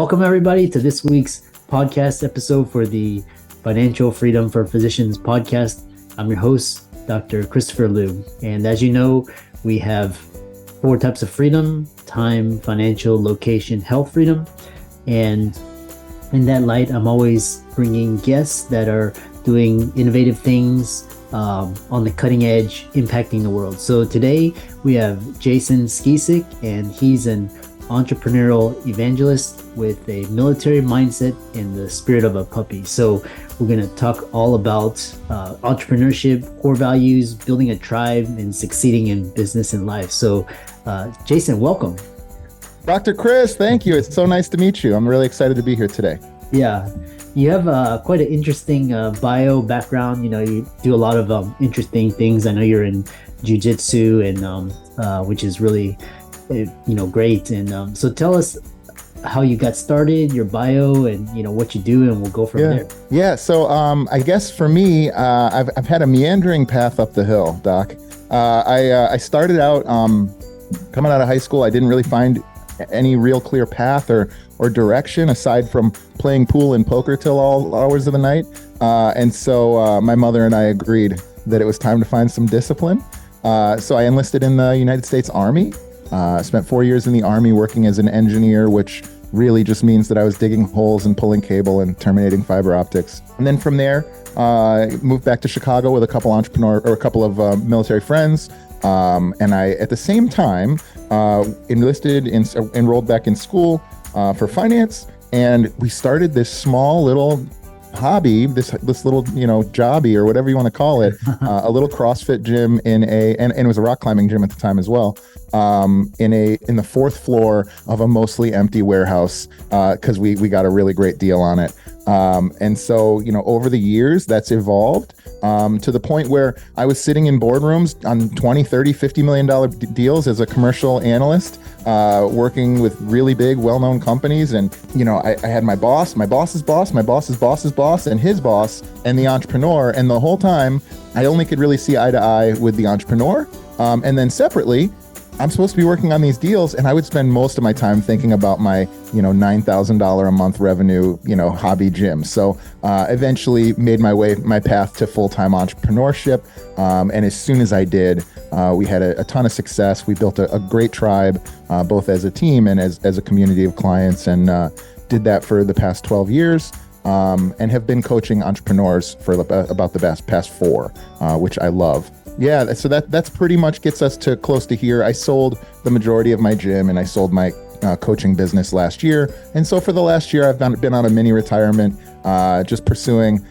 Welcome, everybody, to this week's podcast episode for the Financial Freedom for Physicians podcast. I'm your host, Dr. Christopher Liu. And as you know, we have 4 types of freedom: time, financial, location, health freedom. And in that light, I'm always bringing guests that are doing innovative things on the cutting edge, impacting the world. So today we have Jason Skeesick, and he's an entrepreneurial evangelist with a military mindset and the spirit of a puppy. So we're going to talk all about entrepreneurship, core values, building a tribe, and succeeding in business and life. So Jason, welcome. Dr. Chris, thank you. It's so nice to meet you. I'm really excited to be here today. Yeah, you have quite an interesting bio background. You know, you do a lot of interesting things. I know you're in jiu-jitsu, and which is really great. And so tell us how you got started, your bio, and what you do, and we'll go from there. Yeah. So I guess for me, I've had a meandering path up the hill, Doc. I started out coming out of high school. I didn't really find any real clear path or direction aside from playing pool and poker till all hours of the night. And so my mother and I agreed that it was time to find some discipline. So I enlisted in the United States Army. Spent 4 years in the Army working as an engineer, which really just means that I was digging holes and pulling cable and terminating fiber optics. And then from there, moved back to Chicago with a couple of military friends. And I, at the same time, enrolled back in school for finance. And we started this small little hobby, this little, jobby or whatever you want to call it, a little CrossFit gym and it was a rock climbing gym at the time as well, in the 4th floor of a mostly empty warehouse, because we got a really great deal on it. And so, over the years that's evolved to the point where I was sitting in boardrooms on $20, $30, $50 million deals as a commercial analyst, working with really big, well-known companies. And, I had my boss, my boss's boss, my boss's boss's boss, and his boss, and the entrepreneur. And the whole time, I only could really see eye to eye with the entrepreneur. And then separately, I'm supposed to be working on these deals, and I would spend most of my time thinking about my, $9,000 a month revenue, hobby gym. So eventually made my path to full-time entrepreneurship. And as soon as I did, we had a ton of success. We built a great tribe, both as a team and as a community of clients, and did that for the past 12 years. And have been coaching entrepreneurs for about the past 4, which I love. Yeah, so that's pretty much gets us to close to here. I sold the majority of my gym and I sold my coaching business last year. And so for the last year, I've been on a mini retirement, just pursuing,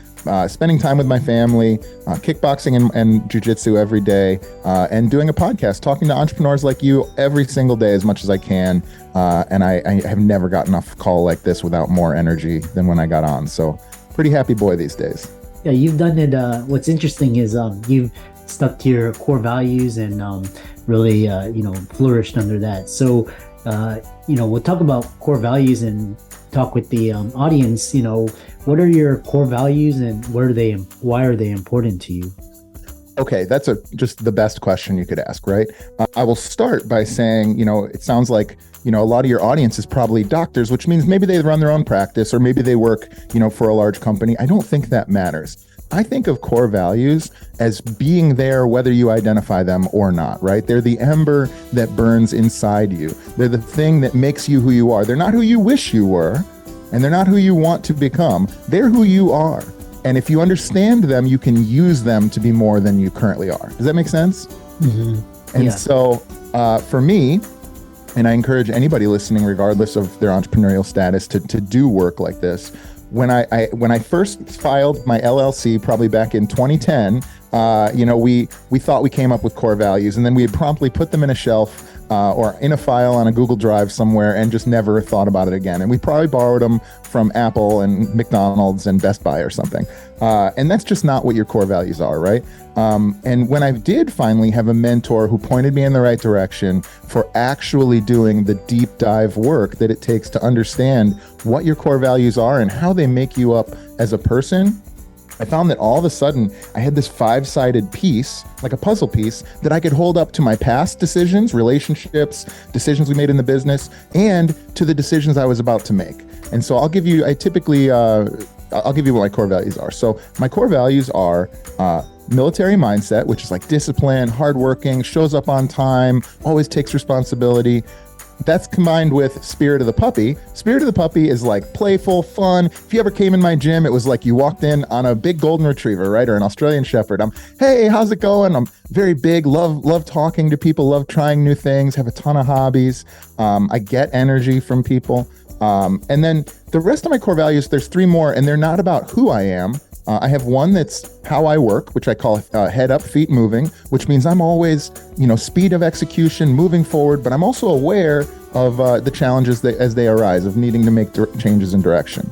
spending time with my family, kickboxing and jiu-jitsu every day, and doing a podcast, talking to entrepreneurs like you every single day as much as I can. And I have never gotten off a call like this without more energy than when I got on. So pretty happy boy these days. Yeah, you've done it. What's interesting is you've stuck to your core values and really flourished under that. So we'll talk about core values and talk with the audience. What are your core values and why are they important to you? Okay, that's just the best question you could ask, right? I will start by saying, it sounds like, a lot of your audience is probably doctors, which means maybe they run their own practice or maybe they work, for a large company. I don't think that matters. I think of core values as being there whether you identify them or not, right? They're the ember that burns inside you. They're the thing that makes you who you are. They're not who you wish you were, and they're not who you want to become. They're who you are. And if you understand them, you can use them to be more than you currently are. Does that make sense? Mm-hmm. And so for me, and I encourage anybody listening, regardless of their entrepreneurial status, to do work like this. When I first filed my LLC, probably back in 2010, we thought we came up with core values, and then we had promptly put them in a shelf or in a file on a Google Drive somewhere and just never thought about it again. And we probably borrowed them from Apple and McDonald's and Best Buy or something. And that's just not what your core values are, right? And when I did finally have a mentor who pointed me in the right direction for actually doing the deep dive work that it takes to understand what your core values are and how they make you up as a person, I found that all of a sudden I had this 5-sided piece, like a puzzle piece, that I could hold up to my past decisions, relationships, decisions we made in the business, and to the decisions I was about to make. And so I'll give you what my core values are. So my core values are military mindset, which is like discipline, hardworking, shows up on time, always takes responsibility. That's combined with Spirit of the Puppy. Spirit of the Puppy is like playful, fun. If you ever came in my gym, it was like you walked in on a big golden retriever, right? Or an Australian Shepherd. Hey, how's it going? I'm very big, love talking to people, love trying new things, have a ton of hobbies. I get energy from people. And then the rest of my core values, there's 3 more, and they're not about who I am. I have one that's how I work, which I call head up, feet moving, which means I'm always, speed of execution, moving forward, but I'm also aware of the challenges as they arise, of needing to make changes in direction.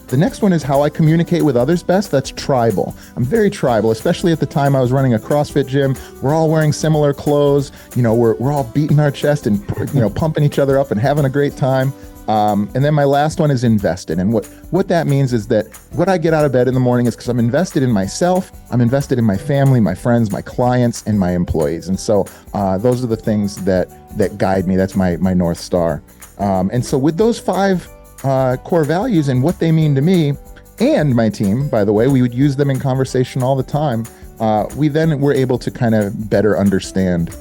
The next one is how I communicate with others best. That's tribal. I'm very tribal, especially at the time I was running a CrossFit gym. We're all wearing similar clothes. We're all beating our chest and, pumping each other up and having a great time. And then my last one is invested. And what that means is that what I get out of bed in the morning is because I'm invested in myself, I'm invested in my family, my friends, my clients, and my employees. And so those are the things that guide me. That's my North Star. And so with those 5 core values and what they mean to me and my team, by the way, we would use them in conversation all the time. We then were able to kind of better understand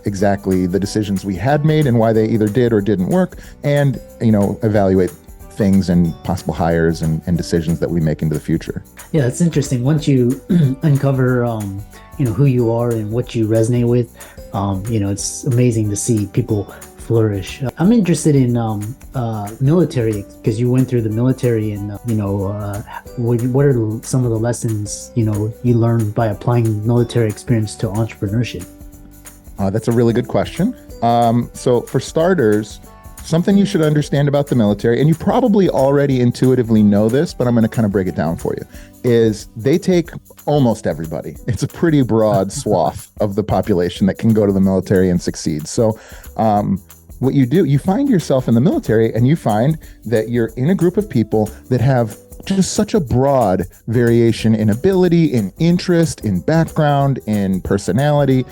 exactly the decisions we had made and why they either did or didn't work, and evaluate things and possible hires and decisions that we make into the future. Yeah, that's interesting. Once you uncover who you are and what you resonate with, it's amazing to see people flourish. I'm interested in military, because you went through the military, and what are some of the lessons you learned by applying military experience to entrepreneurship? That's a really good question. So for starters, something you should understand about the military, and you probably already intuitively know this, but I'm going to kind of break it down for you, is they take almost everybody. It's a pretty broad swath of the population that can go to the military and succeed. So what you do, you find yourself in the military, and you find that you're in a group of people that have just such a broad variation in ability, in interest, in background, in personality.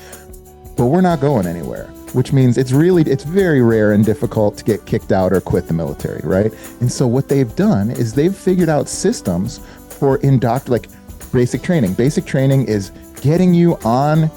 But we're not going anywhere, which means it's very rare and difficult to get kicked out or quit the military, right? And so what they've done is they've figured out systems for like basic training. Basic training is getting you on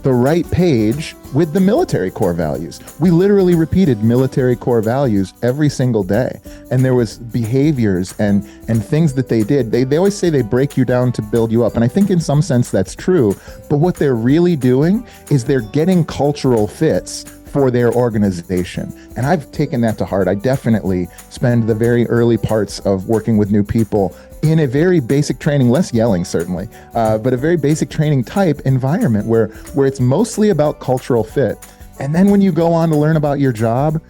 the right page with the military core values. We literally repeated military core values every single day. And there was behaviors and things that they did. They always say they break you down to build you up. And I think in some sense that's true. But what they're really doing is they're getting cultural fits for their organization. And I've taken that to heart. I definitely spend the very early parts of working with new people in a very basic training, less yelling certainly, but a very basic training type environment where it's mostly about cultural fit. And then when you go on to learn about your job,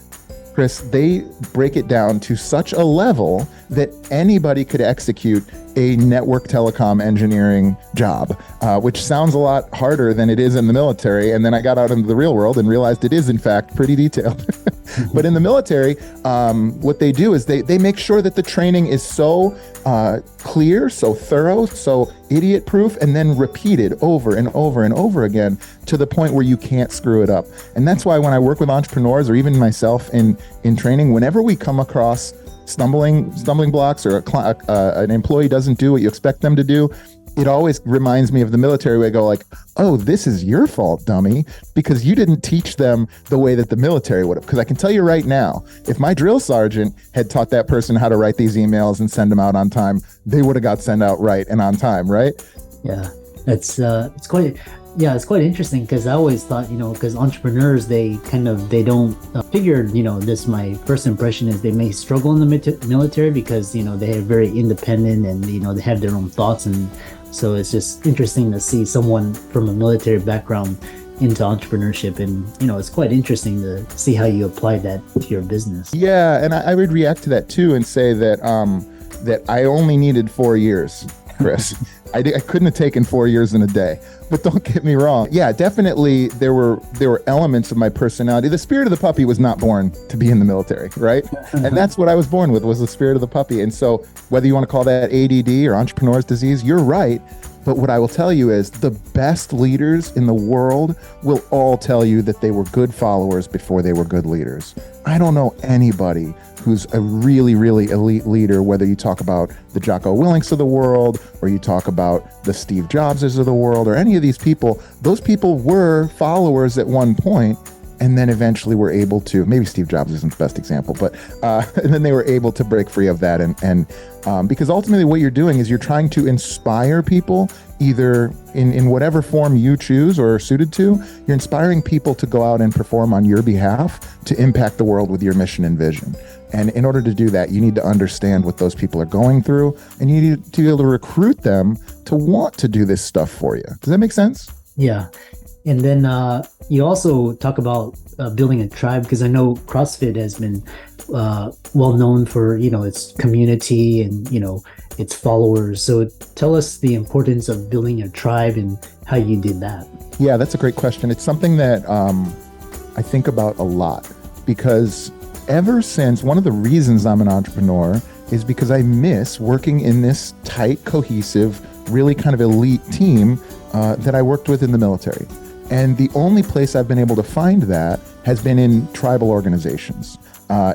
Chris, they break it down to such a level that anybody could execute a network telecom engineering job, which sounds a lot harder than it is in the military. And then I got out into the real world and realized it is, in fact, pretty detailed. But in the military, what they do is they make sure that the training is so clear, so thorough, so idiot-proof, and then repeated over and over and over again to the point where you can't screw it up. And that's why when I work with entrepreneurs, or even myself in training, whenever we come across stumbling blocks, or an employee doesn't do what you expect them to do, it always reminds me of the military where I go like, oh, this is your fault, dummy, because you didn't teach them the way that the military would have. Because I can tell you right now, if my drill sergeant had taught that person how to write these emails and send them out on time, they would have got sent out right and on time, right? Yeah, it's quite interesting, because I always thought, because entrepreneurs, they don't figure, this, my first impression is they may struggle in the military because, they are very independent and, they have their own thoughts. And so it's just interesting to see someone from a military background into entrepreneurship. And, it's quite interesting to see how you apply that to your business. Yeah. And I would react to that too and say that, that I only needed 4 years, Chris. I couldn't have taken 4 years in a day, but don't get me wrong. Yeah, definitely there were elements of my personality. The spirit of the puppy was not born to be in the military, right? And that's what I was born with, was the spirit of the puppy. And so whether you want to call that ADD or entrepreneur's disease, you're right. But what I will tell you is the best leaders in the world will all tell you that they were good followers before they were good leaders. I don't know anybody who's a really, really elite leader, whether you talk about the Jocko Willinks of the world, or you talk about the Steve Jobses of the world, or any of these people. Those people were followers at one point, and then eventually were able to, maybe Steve Jobs isn't the best example, but and then they were able to break free of that. And because ultimately what you're doing is you're trying to inspire people, either in whatever form you choose or are suited to. You're inspiring people to go out and perform on your behalf to impact the world with your mission and vision. And in order to do that, you need to understand what those people are going through, and you need to be able to recruit them to want to do this stuff for you. Does that make sense? Yeah. And then you also talk about building a tribe, because I know CrossFit has been well known for, its community and, its followers. So tell us the importance of building a tribe and how you did that. Yeah, that's a great question. It's something that I think about a lot, because ever since, one of the reasons I'm an entrepreneur is because I miss working in this tight, cohesive, really kind of elite team that I worked with in the military. And the only place I've been able to find that has been in tribal organizations,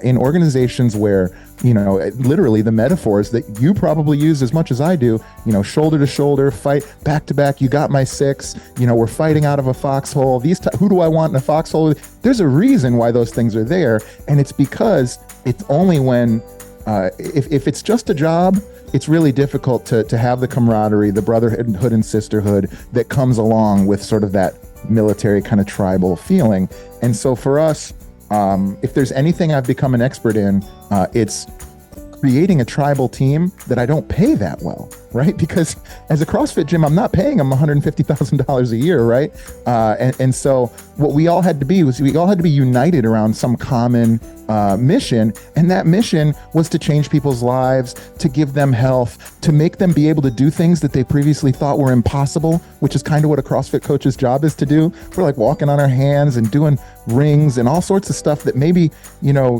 in organizations where, literally the metaphors that you probably use as much as I do, shoulder to shoulder, fight back to back. You got my six, we're fighting out of a foxhole. Who do I want in a foxhole? There's a reason why those things are there. And it's because it's only when, if it's just a job, it's really difficult to have the camaraderie, the brotherhood and sisterhood that comes along with sort of that military kind of tribal feeling. And so for us, if there's anything I've become an expert in, it's creating a tribal team that I don't pay that well, right? Because as a CrossFit gym, I'm not paying them $150,000 a year, right? And so what we all had to be was we all had to be united around some common mission. And that mission was to change people's lives, to give them health, to make them be able to do things that they previously thought were impossible, which is kind of what a CrossFit coach's job is to do. We're like walking on our hands and doing rings and all sorts of stuff that maybe,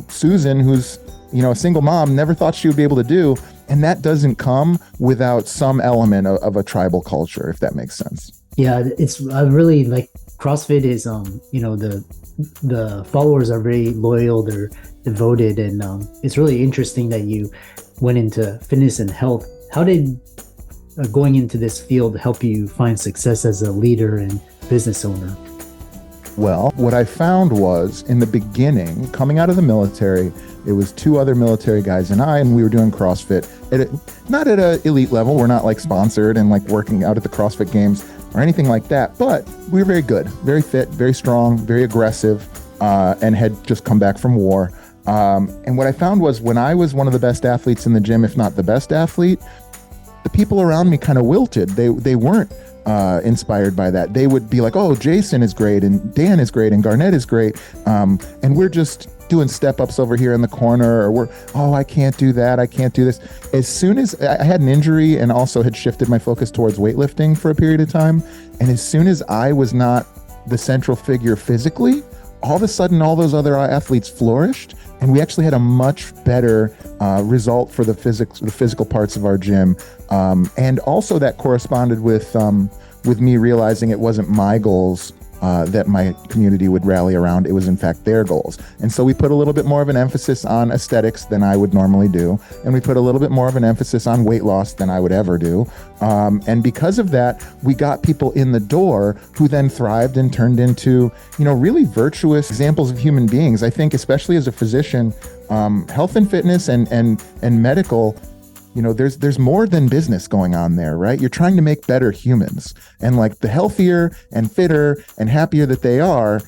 Susan, who's, a single mom, never thought she would be able to do. And that doesn't come without some element of a tribal culture, if that makes sense. Yeah, I really like CrossFit is, the followers are very loyal, they're devoted, and it's really interesting that you went into fitness and health. How did going into this field help you find success as a leader and business owner? Well, what I found was in the beginning, coming out of the military, it was two other military guys and we were doing CrossFit not at an elite level. We're not like sponsored and like working out at the CrossFit games or anything like that, but we were very good, very fit, very strong, very aggressive, and had just come back from war. And what I found was when I was one of the best athletes in the gym, if not the best athlete, the people around me kind of wilted. They weren't inspired by that. They would be like, oh, Jason is great, and Dan is great, and Garnett is great. And we're just doing step-ups over here in the corner, or I can't do that. I can't do this. As soon as I had an injury and also had shifted my focus towards weightlifting for a period of time, and as soon as I was not the central figure physically, all of a sudden, all those other athletes flourished, and we actually had a much better result for the physical parts of our gym. And also that corresponded with me realizing it wasn't my goals that my community would rally around. It was in fact their goals. And so we put a little bit more of an emphasis on aesthetics than I would normally do. And we put a little bit more of an emphasis on weight loss than I would ever do. And because of that, we got people in the door who then thrived and turned into, really virtuous examples of human beings. I think especially as a physician, health and fitness and medical, there's more than business going on there, right? You're trying to make better humans. And like the healthier and fitter and happier that they are,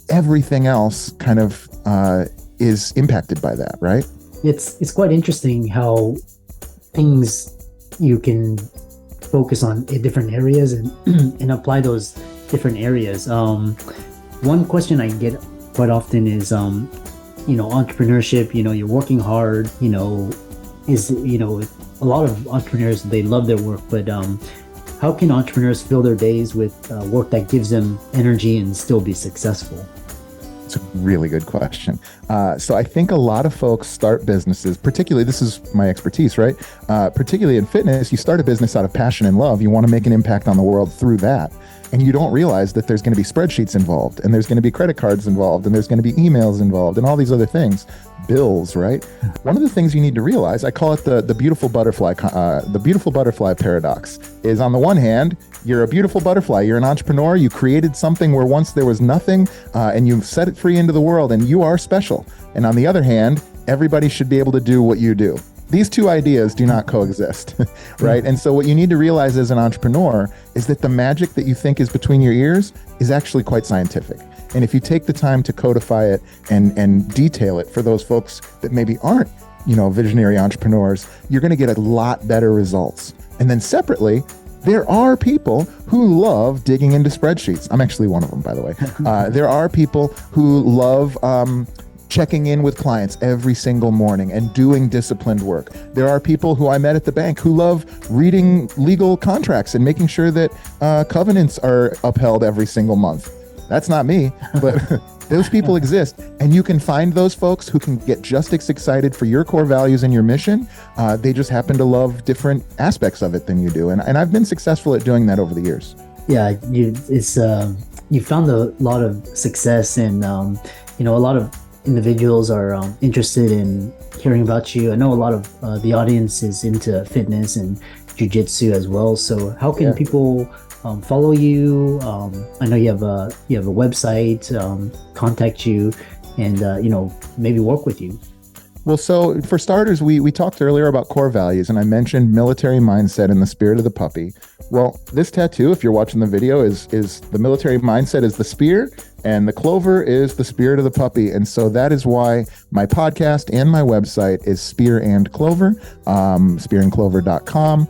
everything else kind of is impacted by that, right? It's quite interesting how things you can focus on in different areas and apply those different areas. One question I get quite often is, entrepreneurship, you're working hard, a lot of entrepreneurs, they love their work, but how can entrepreneurs fill their days with work that gives them energy and still be successful? It's a really good question. So I think a lot of folks start businesses, particularly, this is my expertise, right? Particularly in fitness, you start a business out of passion and love. You want to make an impact on the world through that. And you don't realize that there's going to be spreadsheets involved, and there's going to be credit cards involved, and there's going to be emails involved, and all these other things, bills, right? One of the things you need to realize, I call it the beautiful butterfly paradox, is on the one hand, you're a beautiful butterfly. You're an entrepreneur. You created something where once there was nothing, and you set it free into the world, and you are special. And on the other hand, everybody should be able to do what you do. These two ideas do not coexist, right? And so what you need to realize as an entrepreneur is that the magic that you think is between your ears is actually quite scientific. And if you take the time to codify it and detail it for those folks that maybe aren't, visionary entrepreneurs, you're going to get a lot better results. And then separately, there are people who love digging into spreadsheets. I'm actually one of them, by the way. There are people who love checking in with clients every single morning and doing disciplined work. There are people who I met at the bank who love reading legal contracts and making sure that covenants are upheld every single month. That's not me, but those people exist. And you can find those folks who can get just as excited for your core values and your mission. They just happen to love different aspects of it than you do. And I've been successful at doing that over the years. Yeah, you found a lot of success, and a lot of individuals are interested in hearing about you. I know a lot of the audience is into fitness and jiu-jitsu as well. So how can people follow you? I know you have a website, contact you, and maybe work with you. Well, so for starters, we talked earlier about core values, and I mentioned military mindset and the spirit of the puppy. Well, this tattoo, if you're watching the video, is the military mindset is the spear, and the clover is the spirit of the puppy. And so that is why my podcast and my website is Spear and Clover, spearandclover.com,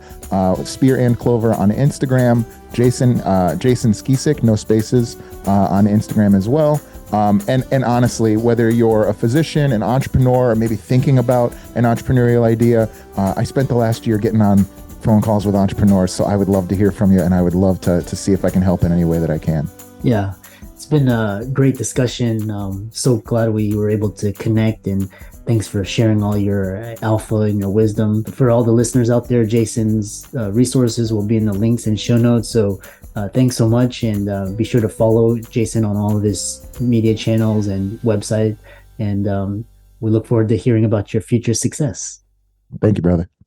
Spear and Clover on Instagram, Jason Skeesick, no spaces, on Instagram as well. And honestly, whether you're a physician, an entrepreneur, or maybe thinking about an entrepreneurial idea, I spent the last year getting on phone calls with entrepreneurs. So I would love to hear from you, and I would love to see if I can help in any way that I can. Yeah, it's been a great discussion. So glad we were able to connect, and thanks for sharing all your alpha and your wisdom. For all the listeners out there, Jason's resources will be in the links and show notes. So thanks so much, and be sure to follow Jason on all of his media channels and website. And we look forward to hearing about your future success. Thank you, brother.